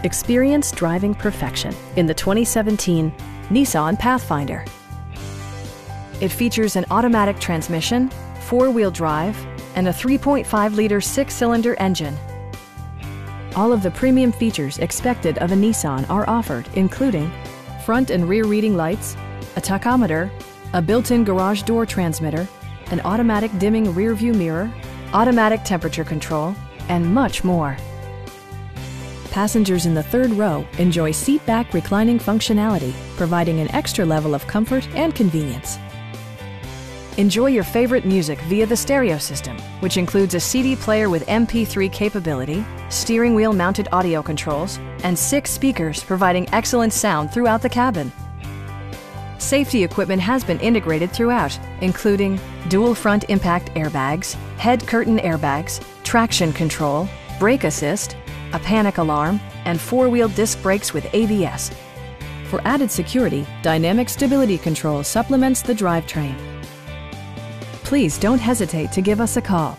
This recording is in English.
Experience driving perfection in the 2017 Nissan Pathfinder. It features an automatic transmission, four-wheel drive, and a 3.5-liter six-cylinder engine. All of the premium features expected of a Nissan are offered, including front and rear reading lights, a tachometer, a built-in garage door transmitter, an automatic dimming rear-view mirror, automatic temperature control, and much more. Passengers in the third row enjoy seat-back reclining functionality, providing an extra level of comfort and convenience. Enjoy your favorite music via the stereo system, which includes a CD player with MP3 capability, steering wheel mounted audio controls, and 6 speakers providing excellent sound throughout the cabin. Safety equipment has been integrated throughout, including dual front impact airbags, head curtain airbags, traction control, brake assist, a panic alarm, and four-wheel disc brakes with ABS. For added security, Dynamic Stability Control supplements the drivetrain. Please don't hesitate to give us a call.